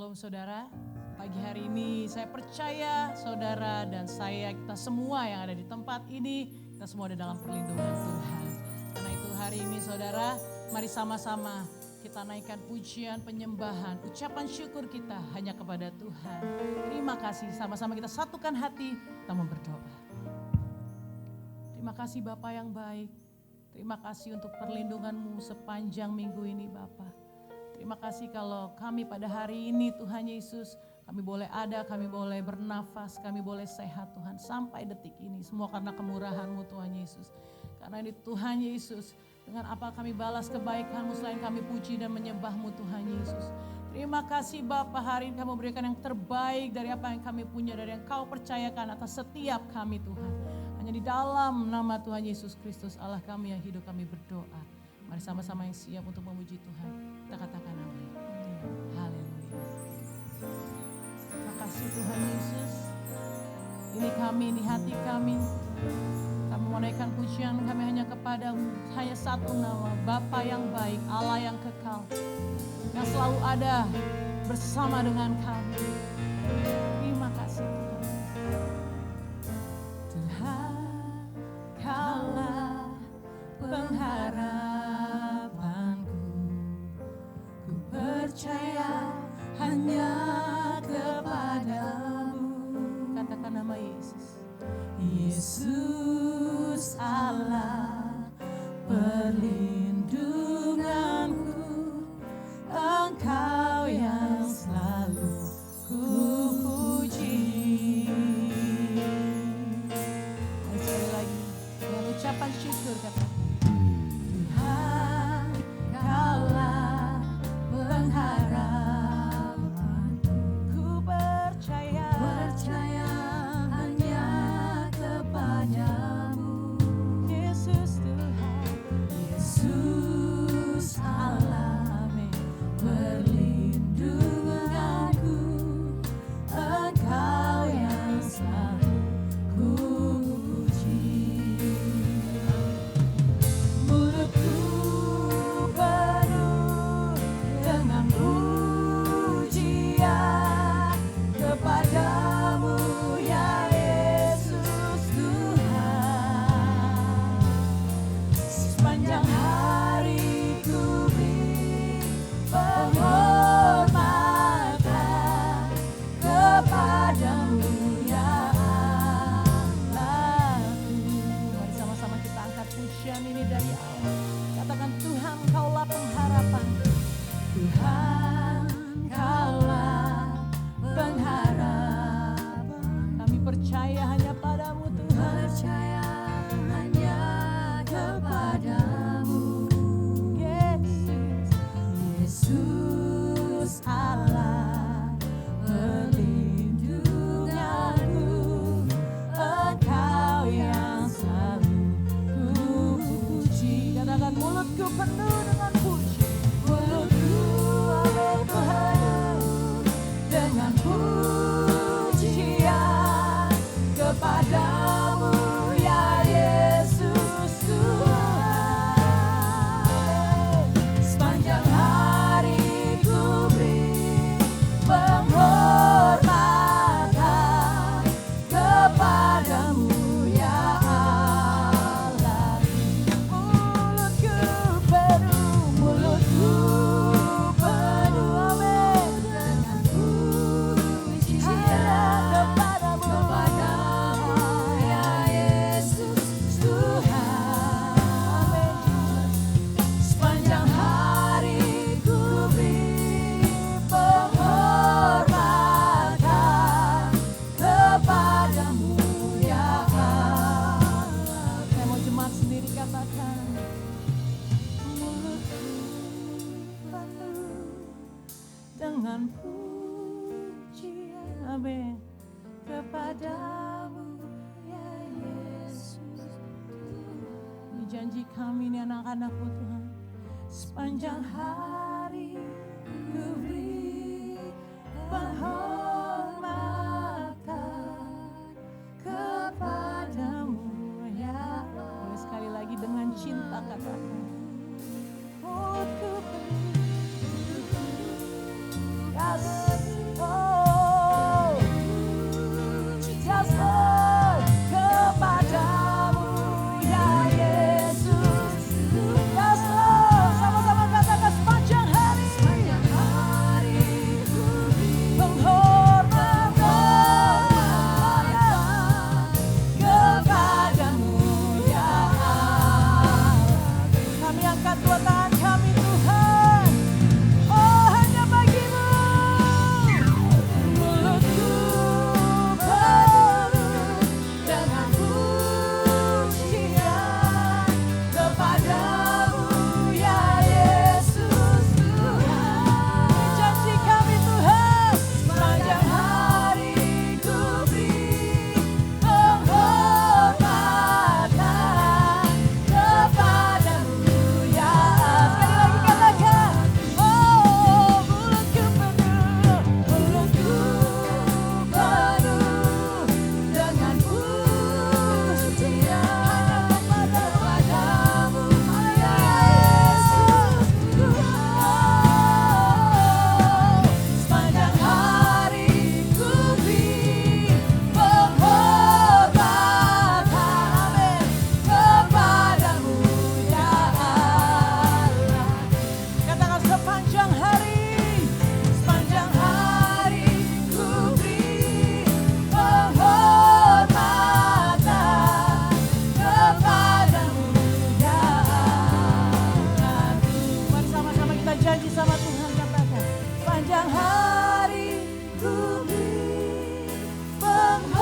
Shalom saudara, pagi hari ini saya percaya saudara dan kita semua yang ada di tempat ini, kita semua ada dalam perlindungan Tuhan. Karena itu hari ini saudara, mari sama-sama kita naikkan pujian, penyembahan, ucapan syukur kita hanya kepada Tuhan. Terima kasih, sama-sama kita satukan hati, kita mau berdoa. Terima kasih Bapa yang baik, terima kasih untuk perlindungan-Mu sepanjang minggu ini Bapa. Terima kasih kalau kami pada hari ini Tuhan Yesus, kami boleh ada, kami boleh bernafas, kami boleh sehat Tuhan sampai detik ini. Semua karena kemurahan-Mu Tuhan Yesus. Karena ini Tuhan Yesus, dengan apa kami balas kebaikan-Mu selain kami puji dan menyembah-Mu Tuhan Yesus. Terima kasih Bapa, hari ini kami memberikan yang terbaik dari apa yang kami punya, dari yang Kau percayakan atas setiap kami Tuhan. Hanya di dalam nama Tuhan Yesus Kristus Allah kami yang hidup kami berdoa. Mari sama-sama yang siap untuk memuji Tuhan. Kita katakan amin. Haleluya. Terima kasih Tuhan Yesus. Ini kami, ini hati kami. Kami menaikkan pujian kami hanya kepadamu. Hanya satu nama, Bapa yang baik, Allah yang kekal. Yang selalu ada bersama dengan kami. Terima kasih Tuhan. Tuhan, Kaulah pengharapan. Percaya hanya kepadamu. Katakan nama Yesus. Yesus Allah perlindunganku, Engkau yang selalu ku puji. Sekali lagi dengan ucapan syukur katakan. Janji kami ini anak-anak-Mu Tuhan, sepanjang hari ku beri penghormatan kepadamu ya. Boleh sekali lagi dengan cinta katakan. Mulutku penuh kasih angkat dua tangan kami Tuhan. Oh hanya bagimu. Mulutku penuh dengan pujian kepadamu ya Yesus Tuhan. Janji kami Tuhan, sepanjang hari ku beri penghormatan kepadamu ya. Sekali lagi katakan, oh mulutku penuh dengan pujian kepadamu ya Yesus Tuhan. Sepanjang hari ku beri penghormatan kepadamu ya Allah. Katakan sepanjang hari ku beri penghormatan kepadamu ya Allah. Mari sama-sama kita janji sama Tuhan, katakan sepanjang hari ku beri penghormatan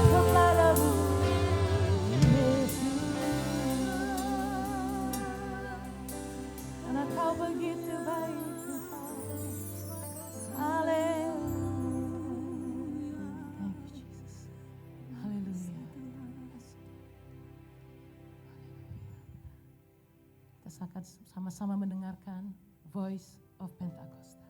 kepadamu ya karena Kau begitu baik Tuhan. Haleluya. Thank you Jesus. Haleluya. Kita akan sama-sama mendengarkan Voice of Pentakosta.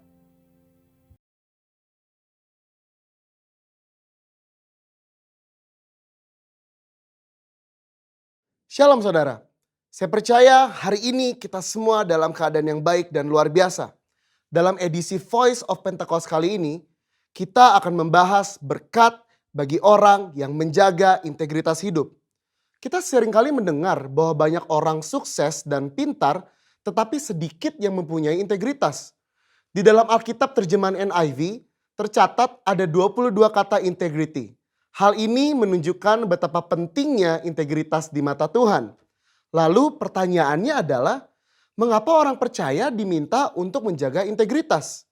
Shalom saudara, saya percaya hari ini kita semua dalam keadaan yang baik dan luar biasa. Dalam edisi Voice of Pentecost kali ini, kita akan membahas berkat bagi orang yang menjaga integritas hidup. Kita seringkali mendengar bahwa banyak orang sukses dan pintar, tetapi sedikit yang mempunyai integritas. Di dalam Alkitab terjemahan NIV, tercatat ada 22 kata integrity. Hal ini menunjukkan betapa pentingnya integritas di mata Tuhan. Lalu pertanyaannya adalah, mengapa orang percaya diminta untuk menjaga integritas?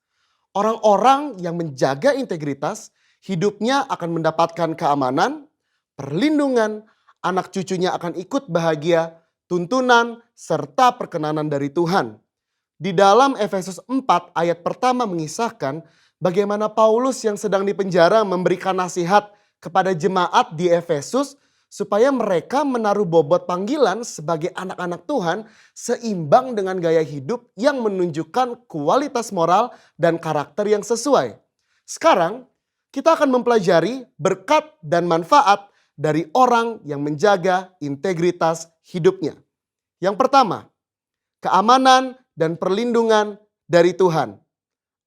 Orang-orang yang menjaga integritas, hidupnya akan mendapatkan keamanan, perlindungan, anak cucunya akan ikut bahagia, tuntunan, serta perkenanan dari Tuhan. Di dalam Efesus 4 ayat pertama mengisahkan bagaimana Paulus yang sedang dipenjara memberikan nasihat kepada jemaat di Efesus supaya mereka menaruh bobot panggilan sebagai anak-anak Tuhan seimbang dengan gaya hidup yang menunjukkan kualitas moral dan karakter yang sesuai. Sekarang kita akan mempelajari berkat dan manfaat dari orang yang menjaga integritas hidupnya. Yang pertama, keamanan dan perlindungan dari Tuhan.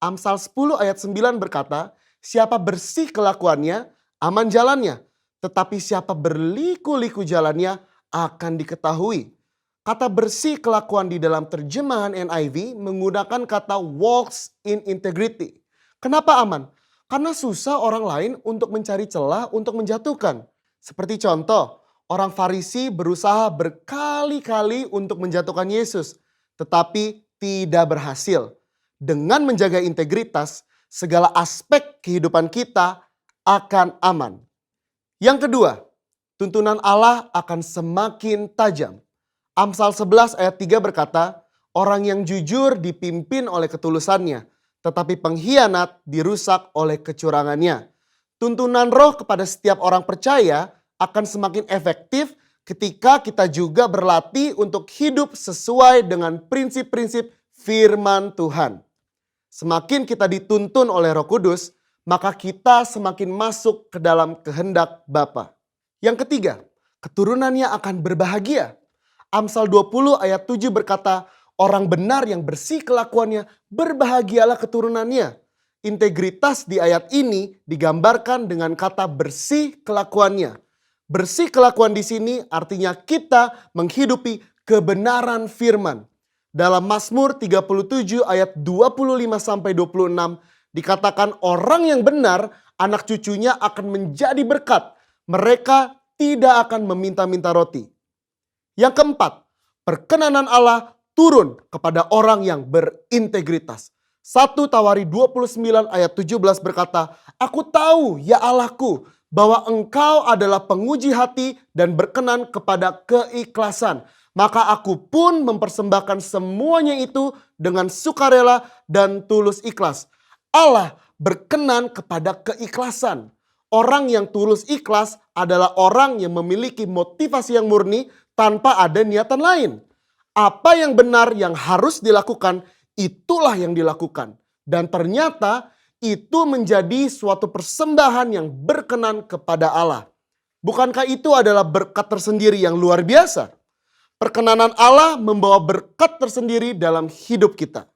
Amsal 10 ayat 9 berkata, siapa bersih kelakuannya, aman jalannya, tetapi siapa berliku-liku jalannya akan diketahui. Kata bersih kelakuan di dalam terjemahan NIV menggunakan kata walks in integrity. Kenapa aman? Karena susah orang lain untuk mencari celah untuk menjatuhkan. Seperti contoh, orang Farisi berusaha berkali-kali untuk menjatuhkan Yesus, tetapi tidak berhasil. Dengan menjaga integritas, segala aspek kehidupan kita akan aman. Yang kedua, tuntunan Allah akan semakin tajam. Amsal 11 ayat 3 berkata, orang yang jujur dipimpin oleh ketulusannya, tetapi pengkhianat dirusak oleh kecurangannya. Tuntunan roh kepada setiap orang percaya akan semakin efektif ketika kita juga berlatih untuk hidup sesuai dengan prinsip-prinsip firman Tuhan. Semakin kita dituntun oleh Roh Kudus, maka kita semakin masuk ke dalam kehendak Bapa. Yang ketiga, keturunannya akan berbahagia. Amsal 20 ayat 7 berkata, orang benar yang bersih kelakuannya, berbahagialah keturunannya. Integritas di ayat ini digambarkan dengan kata bersih kelakuannya. Bersih kelakuan di sini artinya kita menghidupi kebenaran firman. Dalam Mazmur 37 ayat 25-26 dikatakan orang yang benar, anak cucunya akan menjadi berkat. Mereka tidak akan meminta-minta roti. Yang keempat, perkenanan Allah turun kepada orang yang berintegritas. 1 Tawari 29 ayat 17 berkata, aku tahu ya Allahku bahwa engkau adalah penguji hati dan berkenan kepada keikhlasan. Maka aku pun mempersembahkan semuanya itu dengan sukarela dan tulus ikhlas. Allah berkenan kepada keikhlasan. Orang yang tulus ikhlas adalah orang yang memiliki motivasi yang murni tanpa ada niatan lain. Apa yang benar yang harus dilakukan, itulah yang dilakukan. Dan ternyata itu menjadi suatu persembahan yang berkenan kepada Allah. Bukankah itu adalah berkat tersendiri yang luar biasa? Perkenanan Allah membawa berkat tersendiri dalam hidup kita.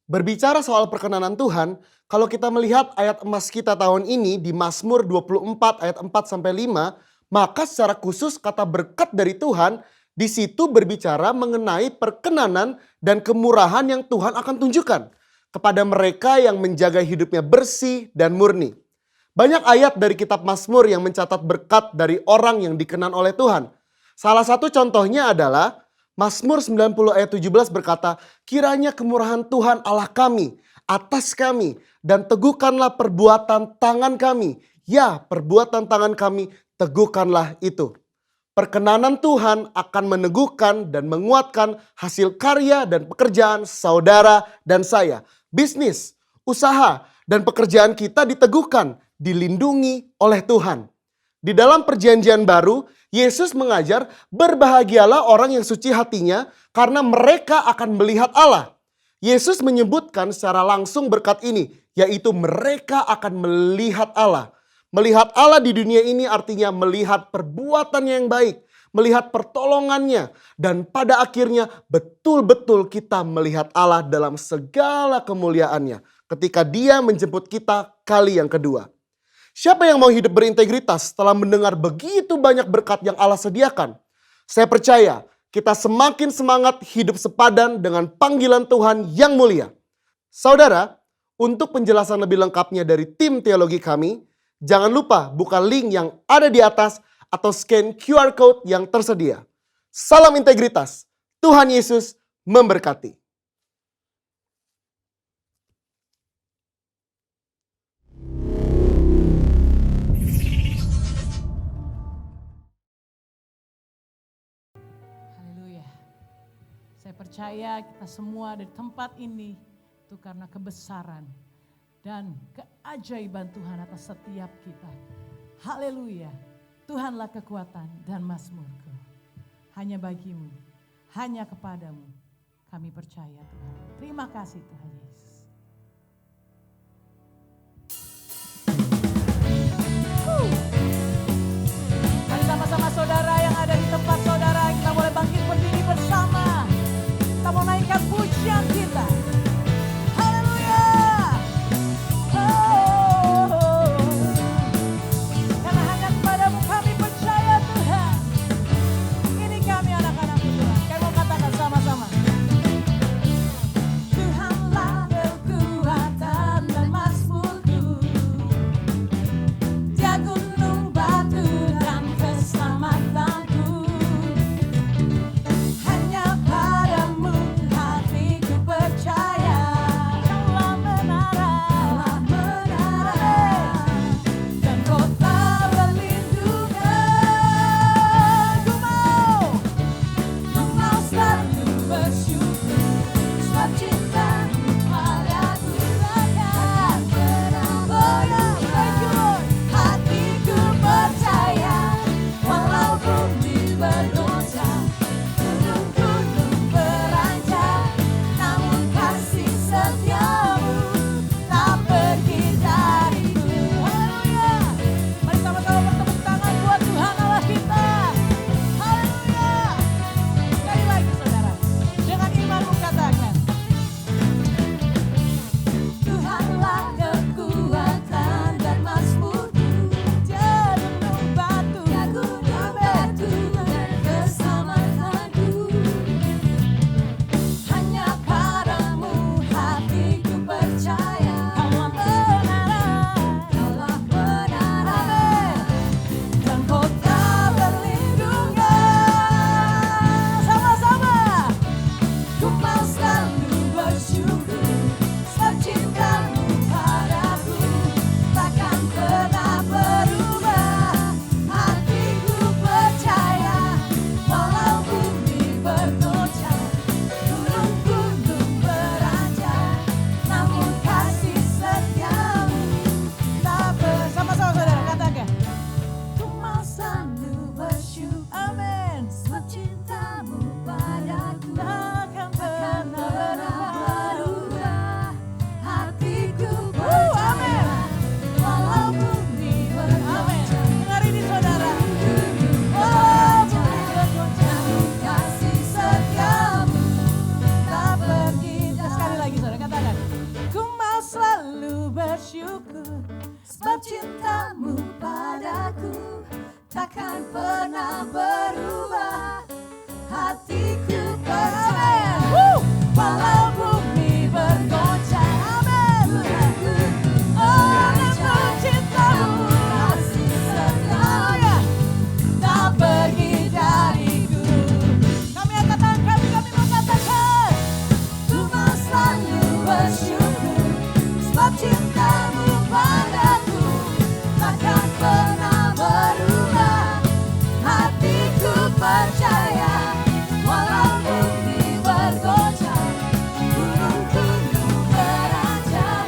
Berbicara soal perkenanan Tuhan, kalau kita melihat ayat emas kita tahun ini di Mazmur 24 ayat 4-5, maka secara khusus kata berkat dari Tuhan di situ berbicara mengenai perkenanan dan kemurahan yang Tuhan akan tunjukkan kepada mereka yang menjaga hidupnya bersih dan murni. Banyak ayat dari kitab Mazmur yang mencatat berkat dari orang yang dikenan oleh Tuhan. Salah satu contohnya adalah Mazmur 90 ayat 17 berkata, kiranya kemurahan Tuhan Allah kami atas kami dan teguhkanlah perbuatan tangan kami. Ya, perbuatan tangan kami teguhkanlah itu. Perkenanan Tuhan akan meneguhkan dan menguatkan hasil karya dan pekerjaan saudara dan saya. Bisnis, usaha, dan pekerjaan kita diteguhkan, dilindungi oleh Tuhan. Di dalam perjanjian baru, Yesus mengajar berbahagialah orang yang suci hatinya karena mereka akan melihat Allah. Yesus menyebutkan secara langsung berkat ini, yaitu mereka akan melihat Allah. Melihat Allah di dunia ini artinya melihat perbuatannya yang baik, melihat pertolongannya, dan pada akhirnya betul-betul kita melihat Allah dalam segala kemuliaannya ketika Dia menjemput kita kali yang kedua. Siapa yang mau hidup berintegritas setelah mendengar begitu banyak berkat yang Allah sediakan? Saya percaya kita semakin semangat hidup sepadan dengan panggilan Tuhan yang mulia. Saudara, untuk penjelasan lebih lengkapnya dari tim teologi kami, jangan lupa buka link yang ada di atas atau scan QR Code yang tersedia. Salam integritas, Tuhan Yesus memberkati. Saya percaya kita semua di tempat ini itu karena kebesaran dan keajaiban Tuhan atas setiap kita. Haleluya. Tuhanlah kekuatan dan mazmurku. Hanya bagimu, hanya kepadamu kami percaya Tuhan. Terima kasih Tuhan Yesus. Mari sama-sama saudara yang ada di tempat saudara, kita boleh bangkit berdiri bersama. Kita mau naikkan pujian kita. Haleluya. Oh. Karena hanya kepadamu kami percaya Tuhan. Ini kami anak-anak Tuhan. Kami mau katakan sama-sama. Tuhanlah takkan pernah berubah. Hatiku percaya, walau bumi bergoncang, namun cintamu kasih setia tak pergi dariku. Kami angkat tangan kami mengatakan, ku mau selalu bersyukur sebab cintamu padaku takkan pernah berubah. Hatiku percaya, walau bumi bergoncang, gunung-gunung beranjak,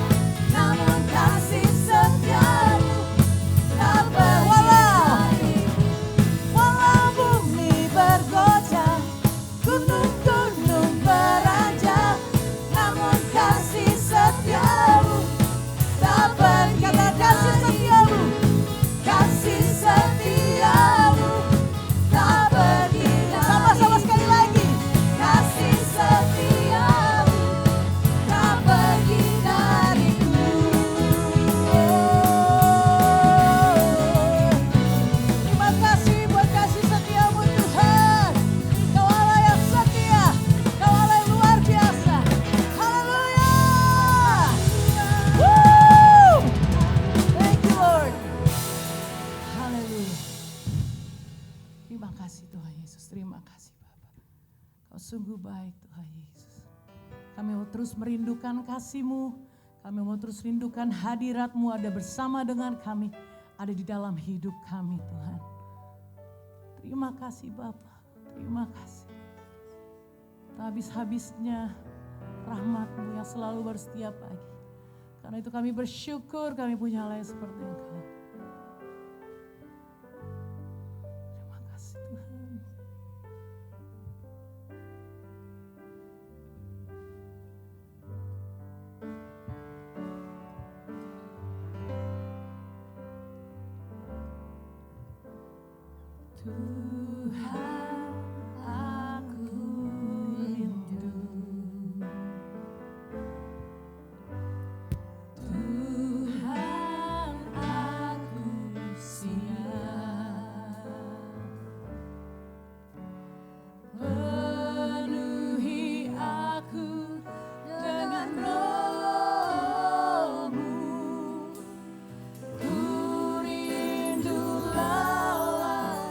namun kasih setiamu tak pergi. Walau bumi bergoncang, gunung-gunung beranjak, namun kasih setiamu tak pergi. Kata kasih setiamu, kasih setiamu tak pergi. Sama-sama sekali lagi, kasih setiamu tak pergi dariku. Terima kasih buat kasih setiamu Tuhan. Kau Allah yang setia, Kau Allah yang luar biasa. Haleluya. Woo! Thank you Lord. Haleluya. Terima kasih Tuhan Yesus, terima kasih Bapa. Kau sungguh baik Tuhan Yesus. Kami mau terus merindukan kasih-Mu, kami mau terus rindukan hadirat-Mu ada bersama dengan kami, ada di dalam hidup kami Tuhan. Terima kasih Bapa, terima kasih. Tak habis-habisnya rahmat-Mu yang selalu baru setiap pagi. Karena itu kami bersyukur kami punya Allah yang seperti Engkau. Terima kasih Tuhan. Tuhan, aku rindu. Tuhan, aku siap. Penuhi aku dengan Roh-Mu. Ku rindu lawatan-Mu.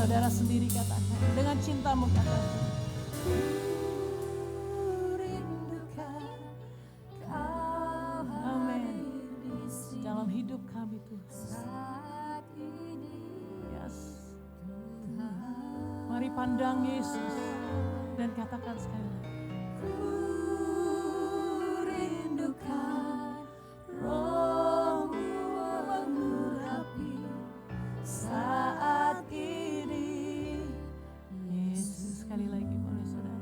Saudara sendiri katakan, dengan cintamu katakan. Amin. Dalam hidup kami Tuhan. Yes. Mari pandang Yesus dan katakan sekali lagi. Rindukan Roh-Mu mengurapi saat ini. Yesus, sekali lagi boleh saudara.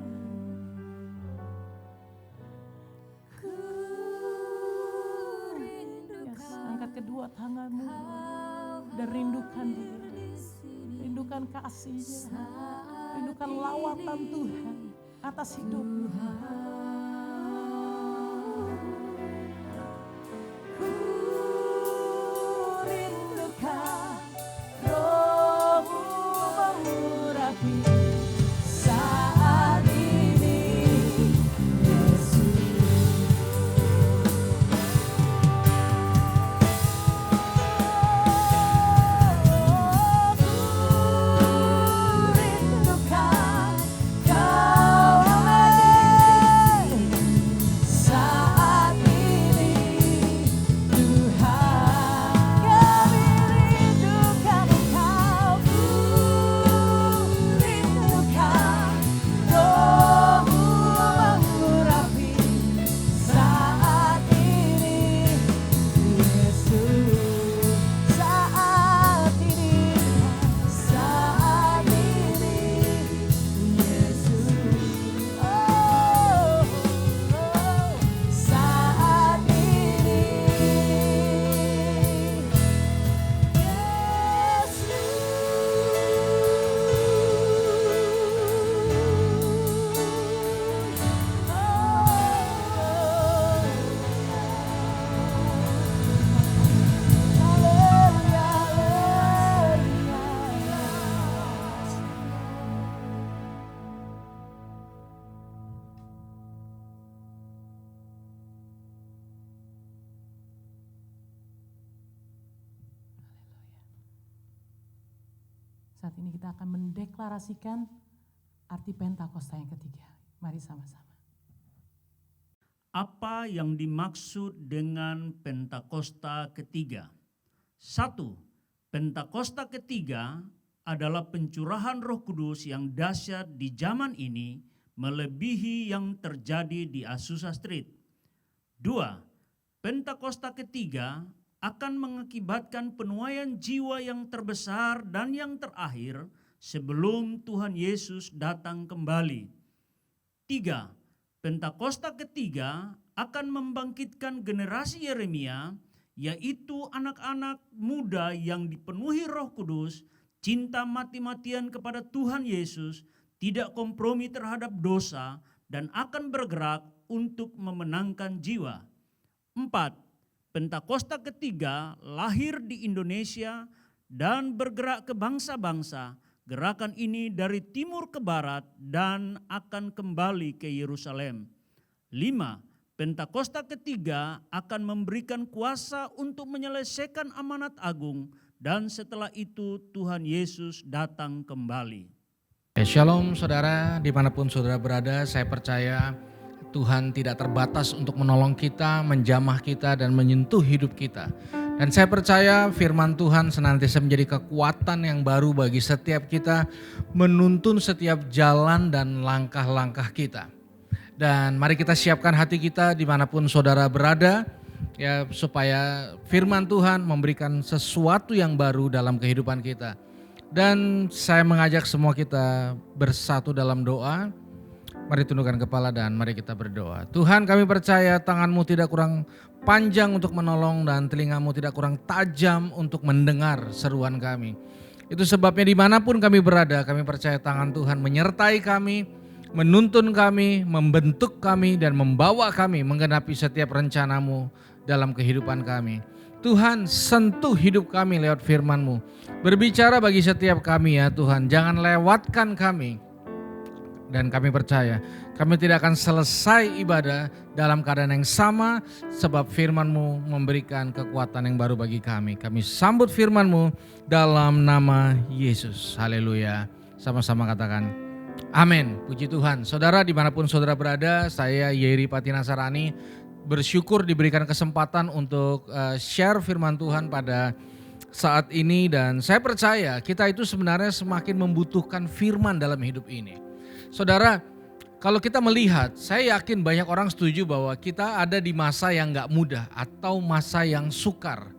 Yes, angkat kedua tanganmu dan rindukan dia. Rindukan kasih-Nya. Rindukan lawatan Tuhan atas hidupmu. Rindukan Roh-Mu mengurapi saat ini, Yesus. Rindukan Kau, amin. Saat ini Tuhan, kami rindukan Engkau. Rindukan Roh-Mu mengurapi saat ini, Yesus. Saat ini, Yesus. Oh, saat ini, saat ini kita akan mendeklarasikan arti Pentakosta yang ketiga. Mari sama-sama. Apa yang dimaksud dengan Pentakosta ketiga? 1. Pentakosta ketiga adalah pencurahan Roh Kudus yang dahsyat di zaman ini melebihi yang terjadi di Azusa Street. 2. Pentakosta ketiga akan mengakibatkan penuaian jiwa yang terbesar dan yang terakhir sebelum Tuhan Yesus datang kembali. 3. Pentakosta ketiga akan membangkitkan generasi Yeremia, yaitu anak-anak muda yang dipenuhi Roh Kudus, cinta mati-matian kepada Tuhan Yesus, tidak kompromi terhadap dosa, dan akan bergerak untuk memenangkan jiwa. 4. Pentakosta ketiga lahir di Indonesia dan bergerak ke bangsa-bangsa. Gerakan ini dari timur ke barat dan akan kembali ke Yerusalem. 5. Pentakosta ketiga akan memberikan kuasa untuk menyelesaikan amanat agung dan setelah itu Tuhan Yesus datang kembali. Shalom saudara, dimanapun saudara berada, saya percaya Tuhan tidak terbatas untuk menolong kita, menjamah kita, dan menyentuh hidup kita. Dan saya percaya firman Tuhan senantiasa menjadi kekuatan yang baru bagi setiap kita, menuntun setiap jalan dan langkah-langkah kita. Dan mari kita siapkan hati kita dimanapun saudara berada, ya, supaya firman Tuhan memberikan sesuatu yang baru dalam kehidupan kita. Dan saya mengajak semua kita bersatu dalam doa. Mari tundukkan kepala dan mari kita berdoa. Tuhan, kami percaya tangan-Mu tidak kurang panjang untuk menolong dan telinga-Mu tidak kurang tajam untuk mendengar seruan kami. Itu sebabnya dimanapun kami berada, kami percaya tangan Tuhan menyertai kami, menuntun kami, membentuk kami, dan membawa kami menggenapi setiap rencana-Mu dalam kehidupan kami. Tuhan, sentuh hidup kami lewat firman-Mu. Berbicara bagi setiap kami ya Tuhan, jangan lewatkan kami. Dan kami percaya kami tidak akan selesai ibadah dalam keadaan yang sama, sebab firman-Mu memberikan kekuatan yang baru bagi kami. Kami sambut firman-Mu dalam nama Yesus. Haleluya. Sama-sama katakan amin. Puji Tuhan. Saudara, dimanapun saudara berada, saya Yeri Patinasarani bersyukur diberikan kesempatan untuk share firman Tuhan pada saat ini. Dan saya percaya kita itu sebenarnya semakin membutuhkan firman dalam hidup ini. Saudara, kalau kita melihat, saya yakin banyak orang setuju bahwa kita ada di masa yang gak mudah atau masa yang sukar.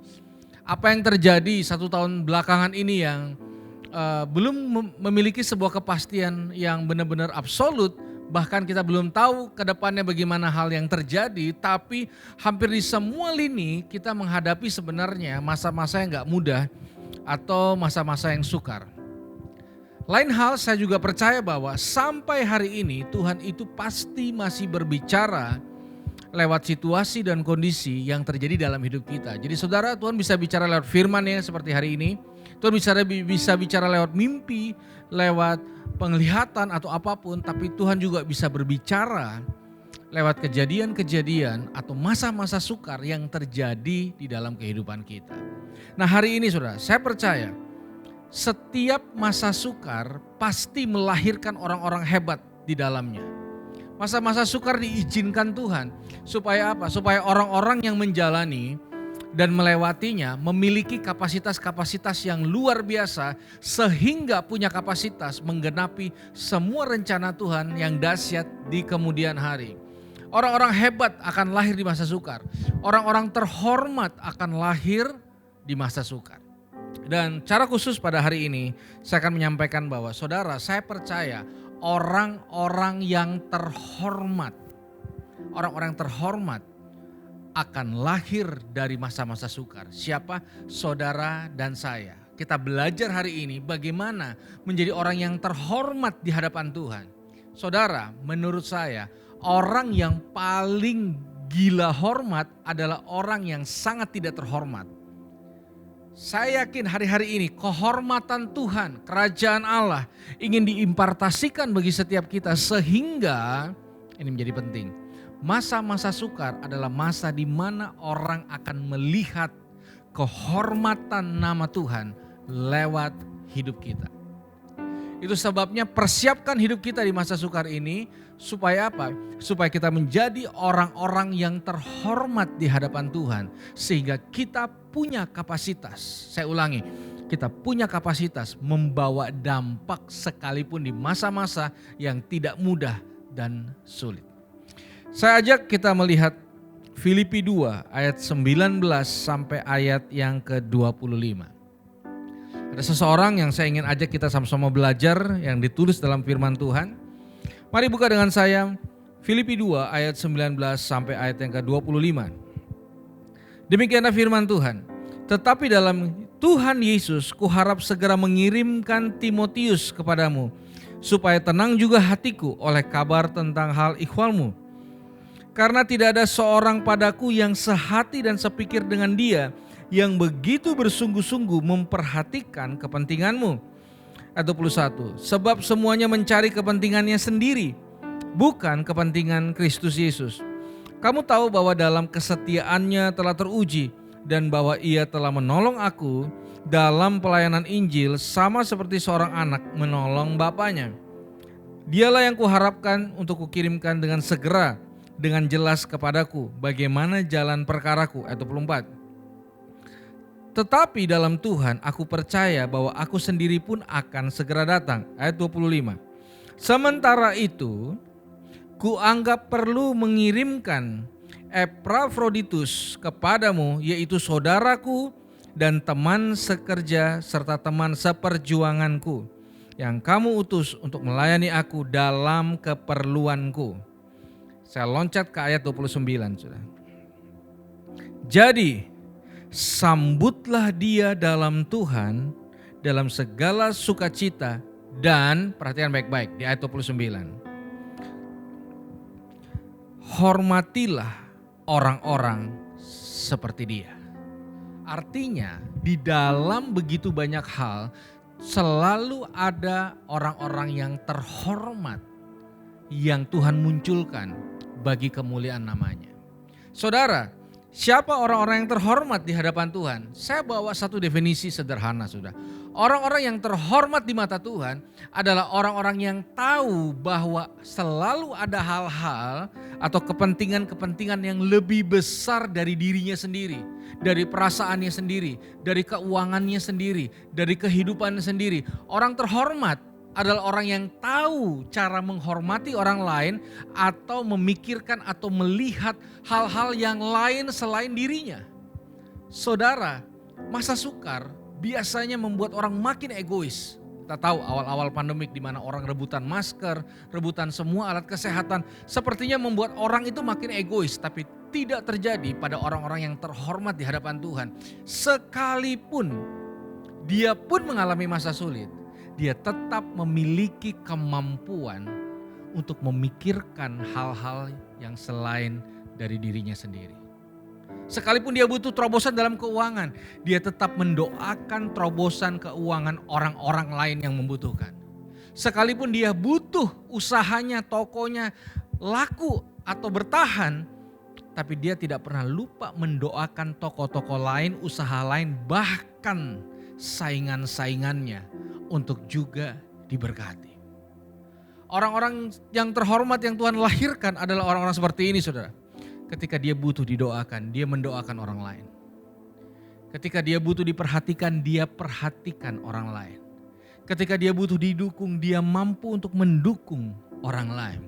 Apa yang terjadi 1 tahun belakangan ini yang belum memiliki sebuah kepastian yang benar-benar absolut, bahkan kita belum tahu ke depannya bagaimana hal yang terjadi, tapi hampir di semua lini kita menghadapi sebenarnya masa-masa yang gak mudah atau masa-masa yang sukar. Lain hal, saya juga percaya bahwa sampai hari ini Tuhan itu pasti masih berbicara lewat situasi dan kondisi yang terjadi dalam hidup kita. Jadi saudara, Tuhan bisa bicara lewat firman-Nya seperti hari ini. Tuhan bisa bicara lewat mimpi, lewat penglihatan atau apapun. Tapi Tuhan juga bisa berbicara lewat kejadian-kejadian atau masa-masa sukar yang terjadi di dalam kehidupan kita. Nah, hari ini saudara, saya percaya setiap masa sukar pasti melahirkan orang-orang hebat di dalamnya. Masa-masa sukar diizinkan Tuhan supaya apa? Supaya orang-orang yang menjalani dan melewatinya memiliki kapasitas-kapasitas yang luar biasa sehingga punya kapasitas menggenapi semua rencana Tuhan yang dahsyat di kemudian hari. Orang-orang hebat akan lahir di masa sukar. Orang-orang terhormat akan lahir di masa sukar. Dan cara khusus pada hari ini saya akan menyampaikan bahwa saudara, saya percaya orang-orang yang terhormat akan lahir dari masa-masa sukar. Siapa? Saudara dan saya. Kita belajar hari ini bagaimana menjadi orang yang terhormat di hadapan Tuhan. Saudara, menurut saya orang yang paling gila hormat adalah orang yang sangat tidak terhormat. Saya yakin hari-hari ini kehormatan Tuhan, kerajaan Allah ingin diimpartasikan bagi setiap kita sehingga ini menjadi penting. Masa-masa sukar adalah masa di mana orang akan melihat kehormatan nama Tuhan lewat hidup kita. Itu sebabnya persiapkan hidup kita di masa sukar ini supaya apa? Supaya kita menjadi orang-orang yang terhormat di hadapan Tuhan. Sehingga kita punya kapasitas, saya ulangi, kita punya kapasitas membawa dampak sekalipun di masa-masa yang tidak mudah dan sulit. Saya ajak kita melihat Filipi 2 ayat 19 sampai ayat yang ke-25. Ada seseorang yang saya ingin ajak kita sama-sama belajar yang ditulis dalam firman Tuhan. Mari buka dengan saya Filipi 2 ayat 19 sampai ayat yang ke-25. Demikianlah firman Tuhan. Tetapi dalam Tuhan Yesus kuharap segera mengirimkan Timotius kepadamu, supaya tenang juga hatiku oleh kabar tentang hal ikhwalmu. Karena tidak ada seorang padaku yang sehati dan sepikir dengan dia, yang begitu bersungguh-sungguh memperhatikan kepentinganmu. Ayat 21, sebab semuanya mencari kepentingannya sendiri, bukan kepentingan Kristus Yesus. Kamu tahu bahwa dalam kesetiaannya telah teruji, dan bahwa ia telah menolong aku dalam pelayanan Injil sama seperti seorang anak menolong bapaknya. Dialah yang kuharapkan untuk kukirimkan dengan segera, dengan jelas kepadaku bagaimana jalan perkaraku. Ayat 24. Tetapi dalam Tuhan aku percaya bahwa aku sendiri pun akan segera datang. Ayat 25. Sementara itu, kuanggap perlu mengirimkan Epafroditus kepadamu, yaitu saudaraku dan teman sekerja serta teman seperjuanganku, yang kamu utus untuk melayani aku dalam keperluanku. Saya loncat ke ayat 29. Sudah. Jadi, sambutlah dia dalam Tuhan dalam segala sukacita dan, perhatikan baik-baik di ayat 29. Hormatilah orang-orang seperti dia. Artinya di dalam begitu banyak hal selalu ada orang-orang yang terhormat yang Tuhan munculkan bagi kemuliaan namanya. Saudara, siapa orang-orang yang terhormat di hadapan Tuhan? Saya bawa satu definisi sederhana, sudah. Orang-orang yang terhormat di mata Tuhan adalah orang-orang yang tahu bahwa selalu ada hal-hal atau kepentingan-kepentingan yang lebih besar dari dirinya sendiri, dari perasaannya sendiri, dari keuangannya sendiri, dari kehidupannya sendiri. Orang terhormat adalah orang yang tahu cara menghormati orang lain atau memikirkan atau melihat hal-hal yang lain selain dirinya. Saudara, masa sukar biasanya membuat orang makin egois. Kita tahu awal-awal pandemik di mana orang rebutan masker, rebutan semua alat kesehatan, sepertinya membuat orang itu makin egois, tapi tidak terjadi pada orang-orang yang terhormat di hadapan Tuhan. Sekalipun dia pun mengalami masa sulit, dia tetap memiliki kemampuan untuk memikirkan hal-hal yang selain dari dirinya sendiri. Sekalipun dia butuh terobosan dalam keuangan, dia tetap mendoakan terobosan keuangan orang-orang lain yang membutuhkan. Sekalipun dia butuh usahanya, tokonya laku atau bertahan, tapi dia tidak pernah lupa mendoakan toko-toko lain, usaha lain, bahkan saingan-saingannya untuk juga diberkati. Orang-orang yang terhormat yang Tuhan lahirkan adalah orang-orang seperti ini, saudara. Ketika dia butuh didoakan, dia mendoakan orang lain. Ketika dia butuh diperhatikan, dia perhatikan orang lain. Ketika dia butuh didukung, dia mampu untuk mendukung orang lain.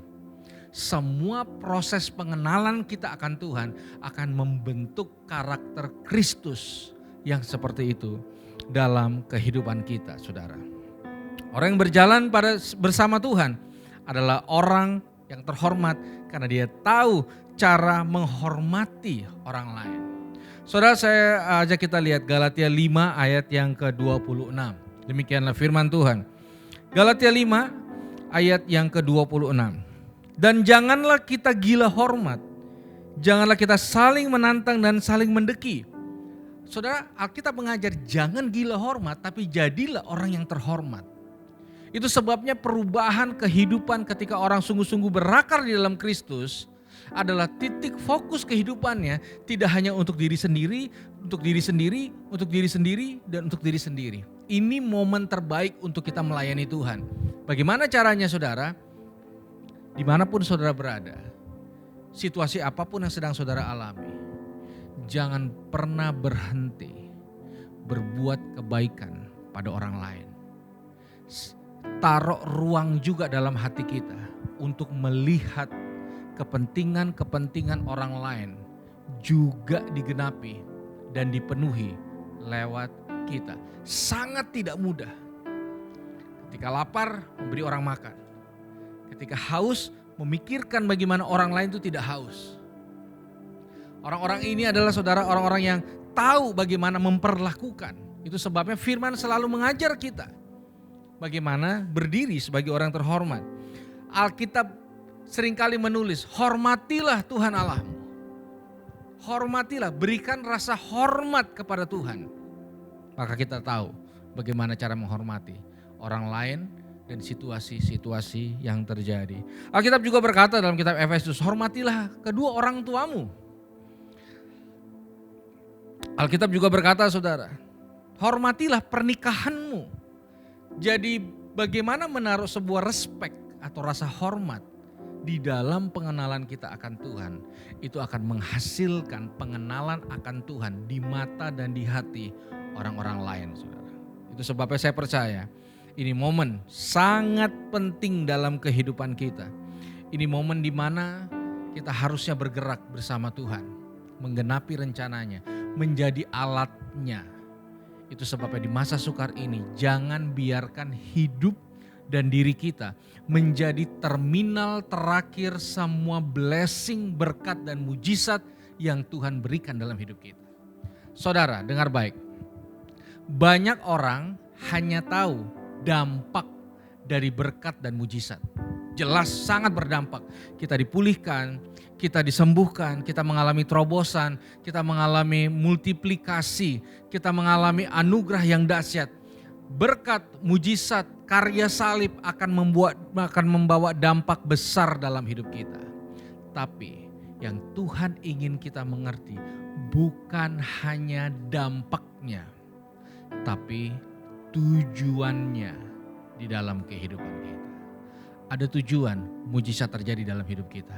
Semua proses pengenalan kita akan Tuhan akan membentuk karakter Kristus yang seperti itu dalam kehidupan kita, saudara. Orang yang berjalan bersama Tuhan adalah orang yang terhormat karena dia tahu cara menghormati orang lain. Saudara, saya ajak kita lihat Galatia 5 ayat yang ke-26. Demikianlah firman Tuhan. Galatia 5 ayat yang ke-26. Dan janganlah kita gila hormat. Janganlah kita saling menantang dan saling mendeki. Saudara, Alkitab mengajar jangan gila hormat, tapi jadilah orang yang terhormat. Itu sebabnya perubahan kehidupan ketika orang sungguh-sungguh berakar di dalam Kristus adalah titik fokus kehidupannya tidak hanya untuk diri sendiri, untuk diri sendiri, untuk diri sendiri, dan untuk diri sendiri. Ini momen terbaik untuk kita melayani Tuhan. Bagaimana caranya, saudara? Dimanapun saudara berada, situasi apapun yang sedang saudara alami, jangan pernah berhenti berbuat kebaikan pada orang lain. Taruh ruang juga dalam hati kita untuk melihat kepentingan-kepentingan orang lain juga digenapi dan dipenuhi lewat kita. Sangat tidak mudah. Ketika lapar, memberi orang makan. Ketika haus, memikirkan bagaimana orang lain itu tidak haus. Orang-orang ini adalah saudara orang-orang yang tahu bagaimana memperlakukan. Itu sebabnya firman selalu mengajar kita bagaimana berdiri sebagai orang terhormat. Alkitab seringkali menulis, hormatilah Tuhan Allahmu. Hormatilah, berikan rasa hormat kepada Tuhan. Maka kita tahu bagaimana cara menghormati orang lain dan situasi-situasi yang terjadi. Alkitab juga berkata dalam kitab Efesus, hormatilah kedua orang tuamu. Alkitab juga berkata, saudara, hormatilah pernikahanmu. Jadi bagaimana menaruh sebuah respek atau rasa hormat di dalam pengenalan kita akan Tuhan, itu akan menghasilkan pengenalan akan Tuhan di mata dan di hati orang-orang lain, saudara. Itu sebabnya saya percaya ini momen sangat penting dalam kehidupan kita. Ini momen di mana kita harusnya bergerak bersama Tuhan, menggenapi rencananya, menjadi alatnya. Itu sebabnya di masa sukar ini jangan biarkan hidup dan diri kita menjadi terminal terakhir semua blessing, berkat dan mujizat yang Tuhan berikan dalam hidup kita. Saudara, dengar baik. Banyak orang hanya tahu dampak dari berkat dan mujizat. Jelas sangat berdampak. Kita dipulihkan, kita disembuhkan, kita mengalami terobosan, kita mengalami multiplikasi, kita mengalami anugerah yang dahsyat. berkat, mujizat, karya salib akan membawa dampak besar dalam hidup kita. Tapi yang Tuhan ingin kita mengerti bukan hanya dampaknya, tapi tujuannya di dalam kehidupan kita. Ada tujuan mujizat terjadi dalam hidup kita.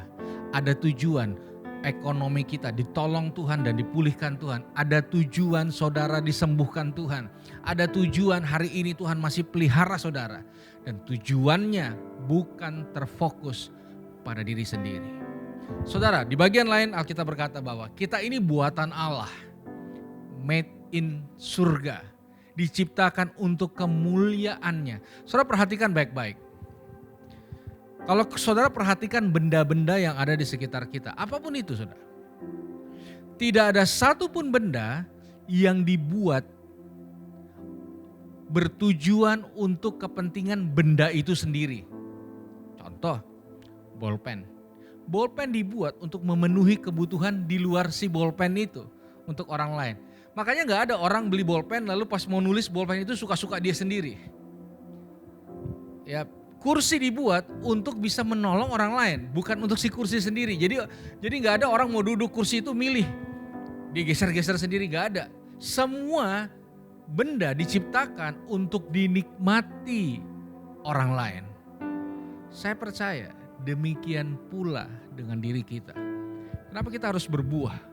Ada tujuan ekonomi kita ditolong Tuhan dan dipulihkan Tuhan. Ada tujuan saudara disembuhkan Tuhan. Ada tujuan hari ini Tuhan masih pelihara saudara. Dan tujuannya bukan terfokus pada diri sendiri. Saudara, di bagian lain Alkitab berkata bahwa kita ini buatan Allah. Made in surga. Diciptakan untuk kemuliaannya. Saudara perhatikan baik-baik. Kalau saudara perhatikan benda-benda yang ada di sekitar kita, apapun itu saudara. Tidak ada satupun benda yang dibuat bertujuan untuk kepentingan benda itu sendiri. Contoh, bolpen. Bolpen dibuat untuk memenuhi kebutuhan di luar si bolpen itu untuk orang lain. Makanya gak ada orang beli bolpen lalu pas mau nulis bolpen itu suka-suka dia sendiri. Ya, kursi dibuat untuk bisa menolong orang lain, bukan untuk si kursi sendiri. Jadi nggak ada orang mau duduk kursi itu milih, digeser-geser sendiri, nggak ada. Semua benda diciptakan untuk dinikmati orang lain. Saya percaya demikian pula dengan diri kita. Kenapa kita harus berbuah?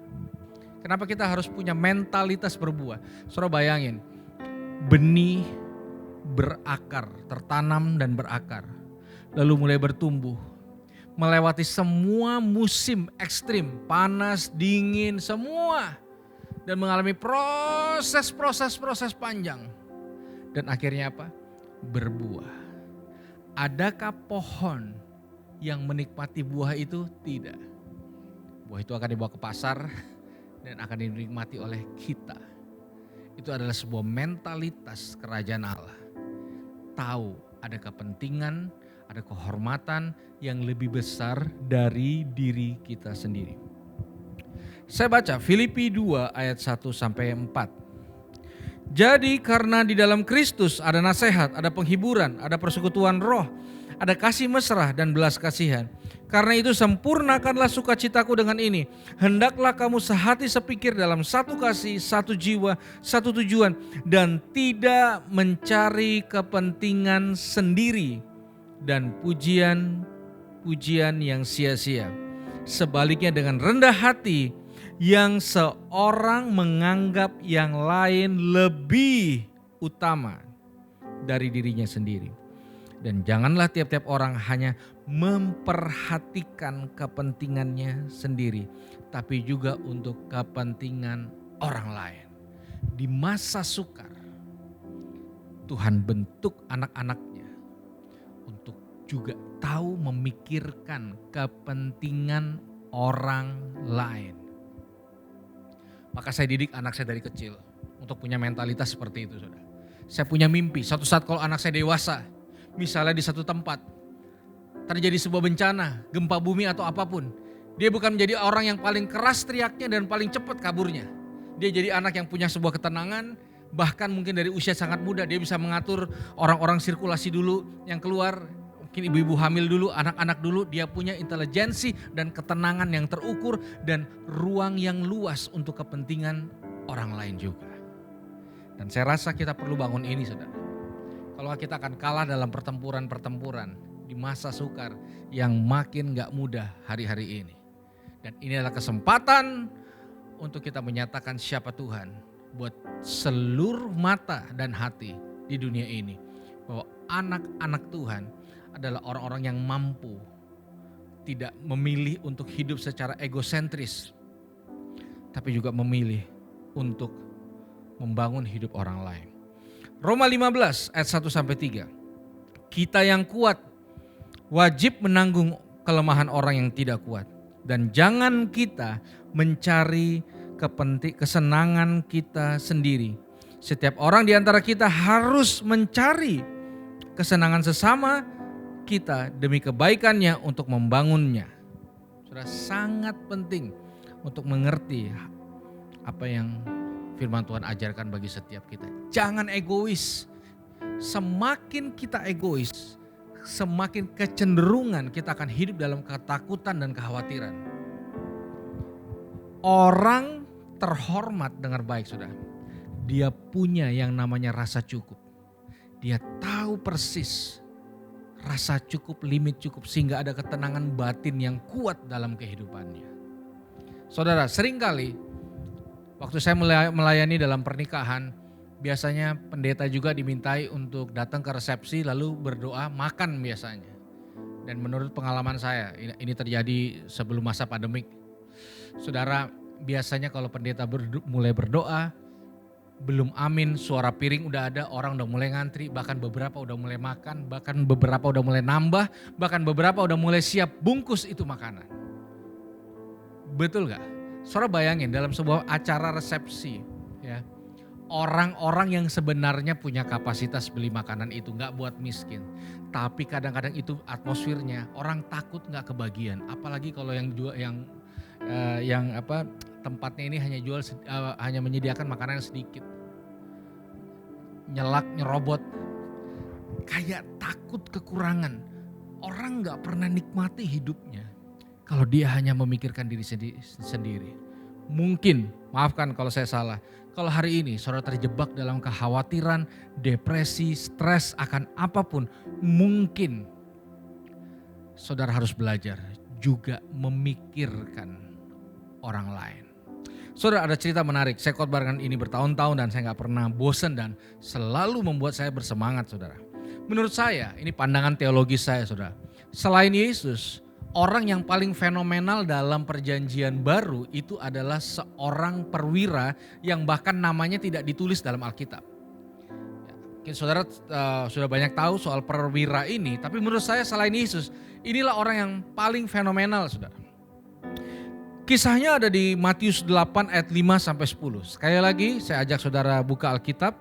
Kenapa kita harus punya mentalitas berbuah? Saudara bayangin, benih berakar, tertanam dan berakar. Lalu mulai bertumbuh. Melewati semua musim ekstrim, panas, dingin, semua. Dan mengalami proses panjang. Dan akhirnya apa? Berbuah. Adakah pohon yang menikmati buah itu? Tidak. Buah itu akan dibawa ke pasar dan akan dinikmati oleh kita. Itu adalah sebuah mentalitas kerajaan Allah. Tahu ada kepentingan, ada kehormatan yang lebih besar dari diri kita sendiri. Saya baca Filipi 2 ayat 1 sampai 4. Jadi karena di dalam Kristus ada nasihat, ada penghiburan, ada persekutuan roh, ada kasih mesra dan belas kasihan. Karena itu sempurnakanlah sukacitaku dengan ini. Hendaklah kamu sehati sepikir dalam satu kasih, satu jiwa, satu tujuan. Dan tidak mencari kepentingan sendiri dan pujian yang sia-sia. Sebaliknya dengan rendah hati yang seorang menganggap yang lain lebih utama dari dirinya sendiri. Dan janganlah tiap-tiap orang hanya memperhatikan kepentingannya sendiri, tapi juga untuk kepentingan orang lain. Di masa sukar, Tuhan bentuk anak-anaknya untuk juga tahu memikirkan kepentingan orang lain. Maka saya didik anak saya dari kecil untuk punya mentalitas seperti itu, saudara. Saya punya mimpi, suatu saat kalau anak saya dewasa, misalnya di satu tempat terjadi sebuah bencana, gempa bumi atau apapun. Dia bukan menjadi orang yang paling keras teriaknya dan paling cepat kaburnya. Dia jadi anak yang punya sebuah ketenangan, bahkan mungkin dari usia sangat muda dia bisa mengatur orang-orang sirkulasi dulu yang keluar. Mungkin ibu-ibu hamil dulu, anak-anak dulu. Dia punya intelijensi dan ketenangan yang terukur dan ruang yang luas untuk kepentingan orang lain juga. Dan saya rasa kita perlu bangun ini, saudara. Kalau kita akan kalah dalam pertempuran-pertempuran di masa sukar yang makin gak mudah hari-hari ini. Dan ini adalah kesempatan untuk kita menyatakan siapa Tuhan buat seluruh mata dan hati di dunia ini. Bahwa anak-anak Tuhan adalah orang-orang yang mampu tidak memilih untuk hidup secara egosentris, tapi juga memilih untuk membangun hidup orang lain. Roma 15 ayat 1-3. Kita yang kuat wajib menanggung kelemahan orang yang tidak kuat. Dan jangan kita mencari kesenangan kita sendiri. Setiap orang di antara kita harus mencari kesenangan sesama kita demi kebaikannya untuk membangunnya. Sudah sangat penting untuk mengerti apa yang firman Tuhan ajarkan bagi setiap kita. Jangan egois. semakin kita egois, semakin kecenderungan kita akan hidup dalam ketakutan dan kekhawatiran. Orang terhormat, dengar baik saudara, dia punya yang namanya rasa cukup. Dia tahu persis rasa cukup, limit cukup, sehingga ada ketenangan batin yang kuat dalam kehidupannya. Saudara, seringkali waktu saya melayani dalam pernikahan, biasanya pendeta juga dimintai untuk datang ke resepsi lalu berdoa, makan biasanya. Dan menurut pengalaman saya, ini terjadi sebelum masa pandemik. Saudara, biasanya kalau pendeta mulai berdoa, belum amin, suara piring udah ada, orang udah mulai ngantri, bahkan beberapa udah mulai makan, bahkan beberapa udah mulai nambah, bahkan beberapa udah mulai siap bungkus itu makanan. Betul gak? Saudara bayangin dalam sebuah acara resepsi, ya, orang-orang yang sebenarnya punya kapasitas beli makanan itu gak buat miskin. Tapi kadang-kadang itu atmosfernya, orang takut gak kebagian. Apalagi kalau tempatnya ini hanya menyediakan makanan yang sedikit. Nyelak, nyerobot, kayak takut kekurangan. Orang gak pernah nikmati hidupnya kalau dia hanya memikirkan diri sendiri. Mungkin, maafkan kalau saya salah, kalau hari ini saudara terjebak dalam kekhawatiran, depresi, stres akan apapun, mungkin saudara harus belajar juga memikirkan orang lain. Saudara, ada cerita menarik, saya khotbah dengan ini bertahun-tahun dan saya gak pernah bosan dan selalu membuat saya bersemangat saudara. Menurut saya, ini pandangan teologis saya saudara. Selain Yesus, orang yang paling fenomenal dalam perjanjian baru itu adalah seorang perwira yang bahkan namanya tidak ditulis dalam Alkitab. Mungkin saudara sudah banyak tahu soal perwira ini, tapi menurut saya selain Yesus, inilah orang yang paling fenomenal saudara. Kisahnya ada di Matius 8 ayat 5-10. Sekali lagi saya ajak saudara buka Alkitab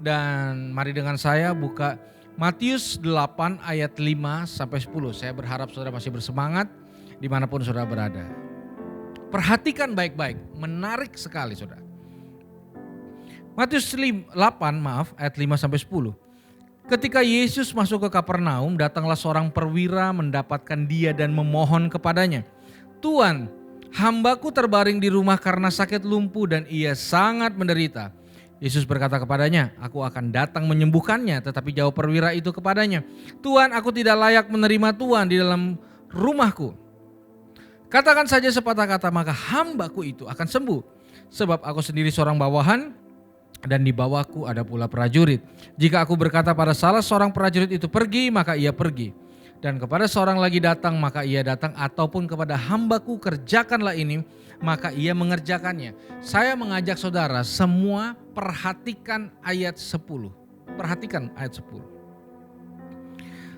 dan mari dengan saya buka Matius 8 ayat 5-10. Saya berharap saudara masih bersemangat dimanapun saudara berada. Perhatikan baik-baik, menarik sekali saudara. Matius 8 ayat 5-10. Ketika Yesus masuk ke Kapernaum, datanglah seorang perwira mendapatkan dia dan memohon kepadanya, "Tuan, hambaku terbaring di rumah karena sakit lumpuh dan ia sangat menderita." Yesus berkata kepadanya, "Aku akan datang menyembuhkannya." Tetapi jawab perwira itu kepadanya, "Tuan, aku tidak layak menerima Tuan di dalam rumahku. Katakan saja sepatah kata, maka hambaku itu akan sembuh. Sebab aku sendiri seorang bawahan dan di bawahku ada pula prajurit. Jika aku berkata pada salah seorang prajurit itu pergi, maka ia pergi. Dan kepada seorang lagi datang, maka ia datang, ataupun kepada hambaku kerjakanlah ini, maka ia mengerjakannya." Saya mengajak saudara semua perhatikan ayat 10. Perhatikan ayat 10.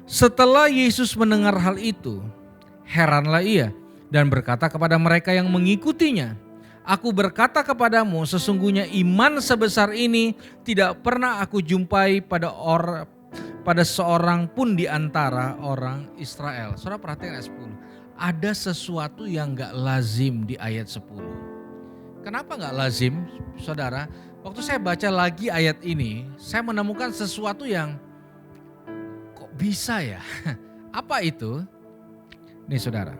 Setelah Yesus mendengar hal itu, heranlah ia dan berkata kepada mereka yang mengikutinya, "Aku berkata kepadamu, sesungguhnya iman sebesar ini tidak pernah aku jumpai pada seorang pun di antara orang Israel." Saudara perhatikan ayat 10. Ada sesuatu yang gak lazim di ayat 10. Kenapa gak lazim saudara? Waktu saya baca lagi ayat ini, saya menemukan sesuatu yang kok bisa ya? Apa itu? Nih saudara.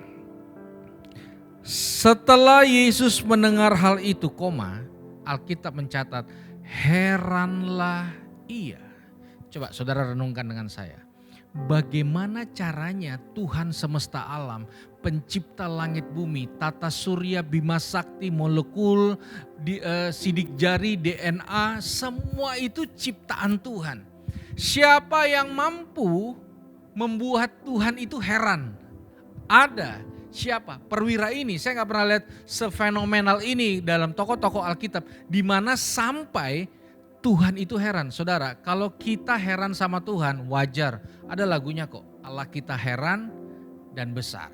Setelah Yesus mendengar hal itu, Alkitab mencatat, heranlah ia. Coba saudara renungkan dengan saya. Bagaimana caranya Tuhan semesta alam, pencipta langit bumi, tata surya, bima sakti, molekul, sidik jari, DNA, semua itu ciptaan Tuhan. Siapa yang mampu membuat Tuhan itu heran? Ada. Siapa? Perwira ini. Saya gak pernah lihat sefenomenal ini dalam tokoh-tokoh Alkitab. Di mana sampai Tuhan itu heran. Saudara, kalau kita heran sama Tuhan, wajar. Ada lagunya kok, Allah kita heran dan besar.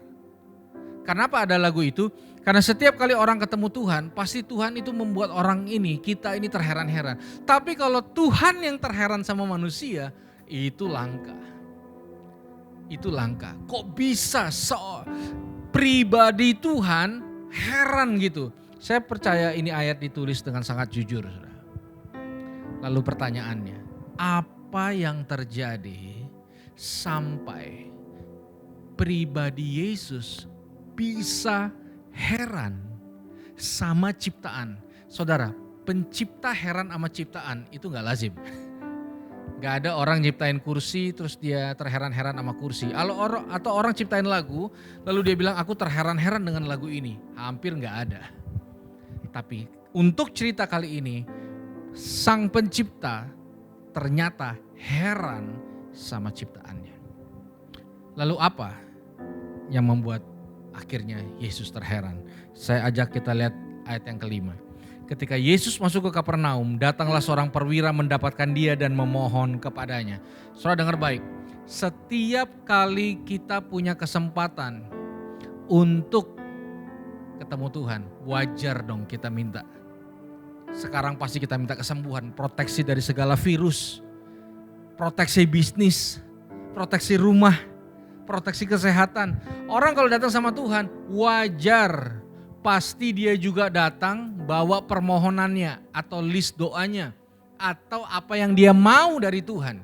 Kenapa ada lagu itu? Karena setiap kali orang ketemu Tuhan, pasti Tuhan itu membuat orang ini, kita ini terheran-heran. Tapi kalau Tuhan yang terheran sama manusia, itu langka. Itu langka. Kok bisa pribadi Tuhan heran gitu? Saya percaya ini ayat ditulis dengan sangat jujur. Lalu pertanyaannya, apa apa yang terjadi sampai pribadi Yesus bisa heran sama ciptaan. Saudara, pencipta heran sama ciptaan itu gak lazim. Gak ada orang nyiptain kursi terus dia terheran-heran sama kursi. Atau orang ciptain lagu lalu dia bilang aku terheran-heran dengan lagu ini. Hampir gak ada. Tapi untuk cerita kali ini, sang pencipta ternyata heran sama ciptaannya. Lalu apa yang membuat akhirnya Yesus terheran? Saya ajak kita lihat ayat yang kelima. Ketika Yesus masuk ke Kapernaum, datanglah seorang perwira mendapatkan dia dan memohon kepadanya. Saudara dengar baik, setiap kali kita punya kesempatan untuk ketemu Tuhan, wajar dong kita minta. Sekarang pasti kita minta kesembuhan, proteksi dari segala virus, proteksi bisnis, proteksi rumah, proteksi kesehatan. Orang kalau datang sama Tuhan, wajar. Pasti dia juga datang bawa permohonannya atau list doanya atau apa yang dia mau dari Tuhan.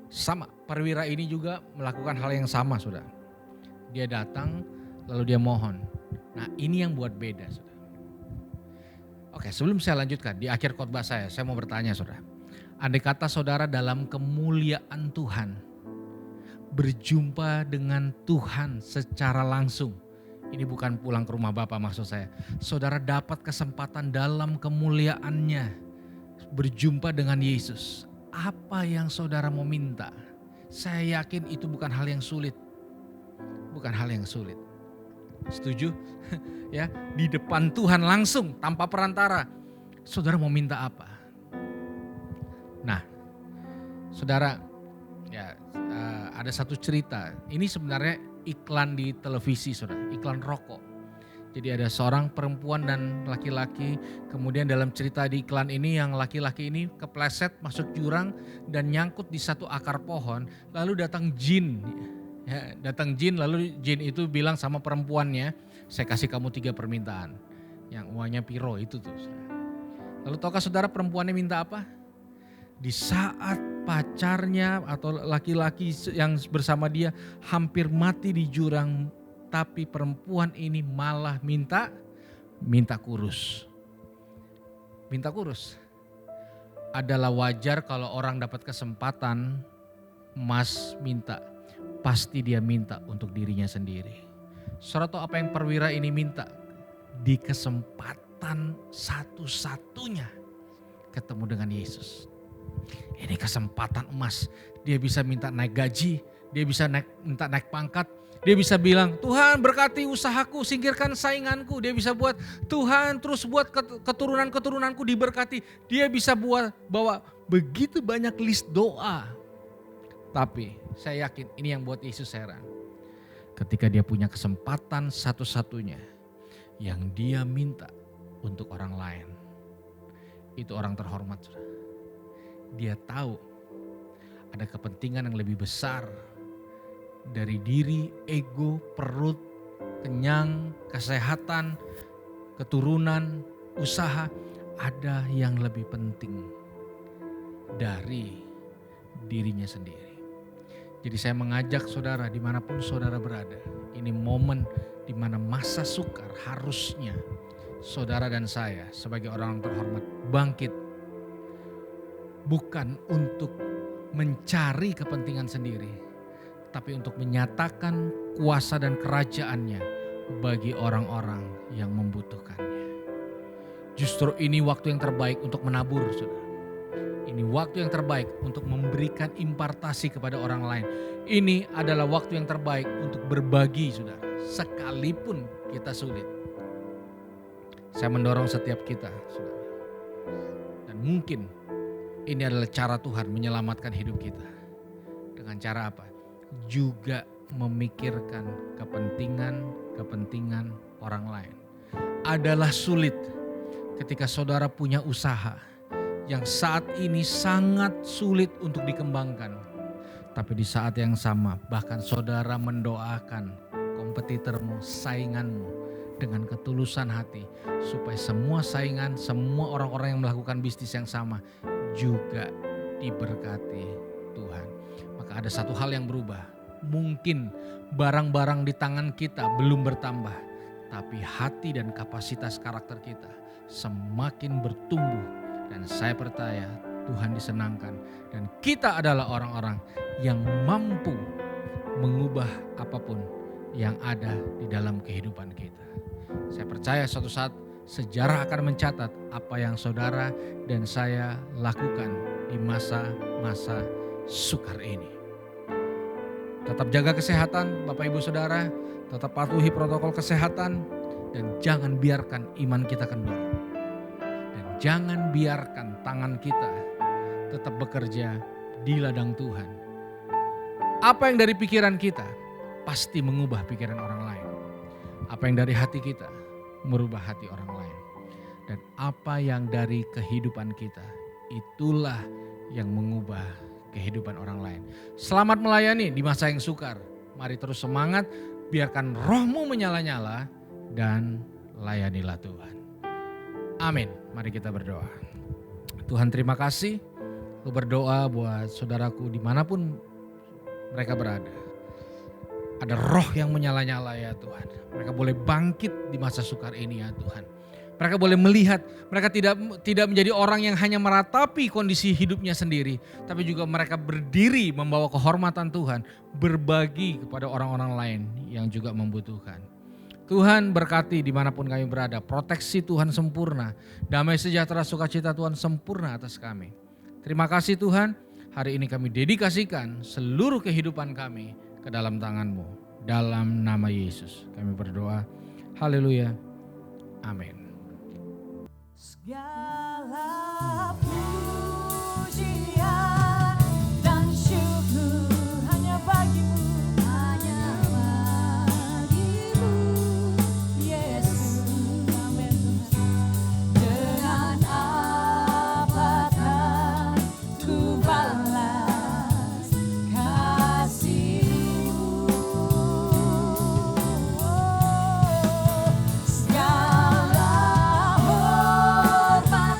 Sama, perwira ini juga melakukan hal yang sama, saudara. Dia datang lalu dia mohon. Nah, ini yang buat beda, saudara. Oke, sebelum saya lanjutkan di akhir khotbah saya mau bertanya, saudara. Andai kata saudara dalam kemuliaan Tuhan berjumpa dengan Tuhan secara langsung. Ini bukan pulang ke rumah Bapak maksud saya. Saudara dapat kesempatan dalam kemuliaannya berjumpa dengan Yesus. Apa yang saudara mau minta? Saya yakin itu bukan hal yang sulit. Bukan hal yang sulit. Setuju? Ya, di depan Tuhan langsung tanpa perantara. Saudara mau minta apa? Nah, saudara, ya ada satu cerita. Ini sebenarnya iklan di televisi, saudara, iklan rokok. Jadi ada seorang perempuan dan laki-laki, kemudian dalam cerita di iklan ini yang laki-laki ini kepleset masuk jurang dan nyangkut di satu akar pohon, lalu datang jin. Ya, datang jin, lalu jin itu bilang sama perempuannya, saya kasih kamu 3 permintaan. Yang uangnya piro itu tuh. Lalu tahukah saudara perempuannya minta apa? Di saat pacarnya atau laki-laki yang bersama dia hampir mati di jurang, tapi perempuan ini malah minta kurus. Minta kurus. Adalah wajar kalau orang dapat kesempatan, Mas minta, pasti dia minta untuk dirinya sendiri. Saudara tahu apa yang perwira ini minta? Di kesempatan satu-satunya ketemu dengan Yesus. Ini kesempatan emas. Dia bisa minta naik gaji, dia bisa minta naik pangkat. Dia bisa bilang, Tuhan berkati usahaku, singkirkan sainganku. Dia bisa buat, Tuhan terus buat keturunan-keturunanku diberkati. Dia bisa bawa begitu banyak list doa. Tapi saya yakin ini yang buat Yesus heran. Ketika dia punya kesempatan satu-satunya yang dia minta untuk orang lain. Itu orang terhormat, saudara. Dia tahu ada kepentingan yang lebih besar dari diri, ego, perut, kenyang, kesehatan, keturunan, usaha. Ada yang lebih penting dari dirinya sendiri. Jadi saya mengajak saudara dimanapun saudara berada. Ini momen dimana masa sukar harusnya saudara dan saya sebagai orang terhormat bangkit. Bukan untuk mencari kepentingan sendiri, tapi untuk menyatakan kuasa dan kerajaannya bagi orang-orang yang membutuhkannya. Justru ini waktu yang terbaik untuk menabur, saudara. Ini waktu yang terbaik untuk memberikan impartasi kepada orang lain. Ini adalah waktu yang terbaik untuk berbagi, saudara. Sekalipun kita sulit. Saya mendorong setiap kita, saudara. Dan mungkin ini adalah cara Tuhan menyelamatkan hidup kita. Dengan cara apa? Juga memikirkan kepentingan orang lain. Adalah sulit ketika saudara punya usaha yang saat ini sangat sulit untuk dikembangkan. Tapi di saat yang sama bahkan saudara mendoakan kompetitormu, sainganmu dengan ketulusan hati. Supaya semua saingan, semua orang-orang yang melakukan bisnis yang sama juga diberkati Tuhan. Maka ada satu hal yang berubah. Mungkin barang-barang di tangan kita belum bertambah, tapi hati dan kapasitas karakter kita semakin bertumbuh. Dan saya percaya Tuhan disenangkan dan kita adalah orang-orang yang mampu mengubah apapun yang ada di dalam kehidupan kita. Saya percaya suatu saat sejarah akan mencatat apa yang saudara dan saya lakukan di masa-masa sukar ini. Tetap jaga kesehatan Bapak Ibu Saudara, tetap patuhi protokol kesehatan, dan jangan biarkan iman kita kendor. Dan jangan biarkan tangan kita tetap bekerja di ladang Tuhan. Apa yang dari pikiran kita pasti mengubah pikiran orang lain. Apa yang dari hati kita merubah hati orang lain. Dan apa yang dari kehidupan kita itulah yang mengubah kehidupan orang lain. Selamat melayani di masa yang sukar. Mari terus semangat, biarkan rohmu menyala-nyala dan layanilah Tuhan. Amin. Mari kita berdoa. Tuhan terima kasih. Aku berdoa buat saudaraku dimanapun mereka berada. Ada roh yang menyala-nyala ya Tuhan. Mereka boleh bangkit di masa sukar ini ya Tuhan. Mereka boleh melihat, mereka tidak menjadi orang yang hanya meratapi kondisi hidupnya sendiri. Tapi juga mereka berdiri membawa kehormatan Tuhan. Berbagi kepada orang-orang lain yang juga membutuhkan. Tuhan berkati dimanapun kami berada. Proteksi Tuhan sempurna. Damai sejahtera sukacita Tuhan sempurna atas kami. Terima kasih Tuhan. Hari ini kami dedikasikan seluruh kehidupan kami ke dalam tangan-Mu. Dalam nama Yesus kami berdoa. Haleluya. Amin. Segala pujian dan syukur hanya bagimu, Yesus. Amin Tuhan. Dengan apakah ku balas kasih-Mu? Segala hormat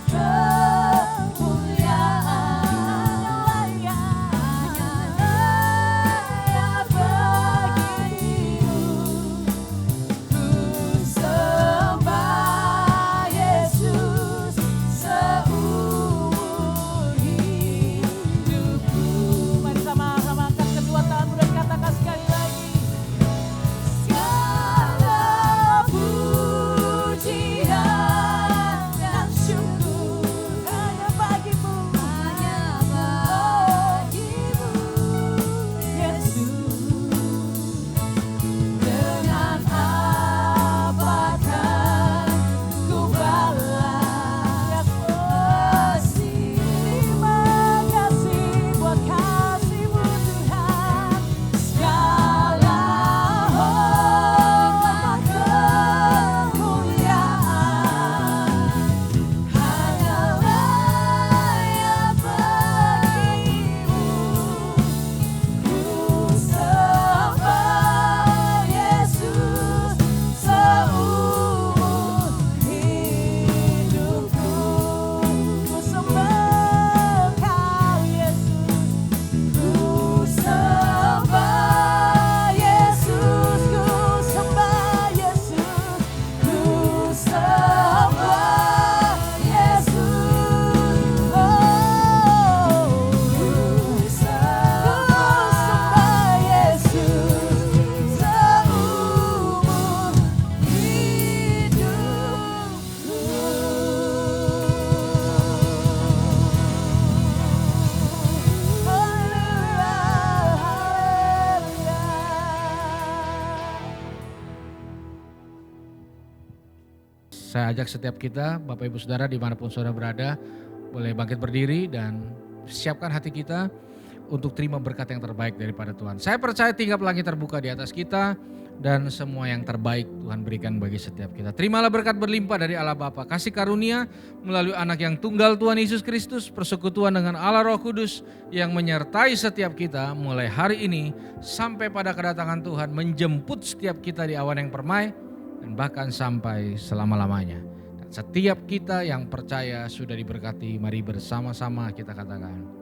Saya ajak setiap kita, Bapak Ibu Saudara dimanapun saudara berada, boleh bangkit berdiri dan siapkan hati kita untuk terima berkat yang terbaik daripada Tuhan. Saya percaya tingkap langit terbuka di atas kita dan semua yang terbaik Tuhan berikan bagi setiap kita. Terimalah berkat berlimpah dari Allah Bapa, kasih karunia melalui anak yang tunggal Tuhan Yesus Kristus, persekutuan dengan Allah Roh Kudus yang menyertai setiap kita mulai hari ini sampai pada kedatangan Tuhan, menjemput setiap kita di awan yang permai dan bahkan sampai selama-lamanya. Dan setiap kita yang percaya sudah diberkati, mari bersama-sama kita katakan,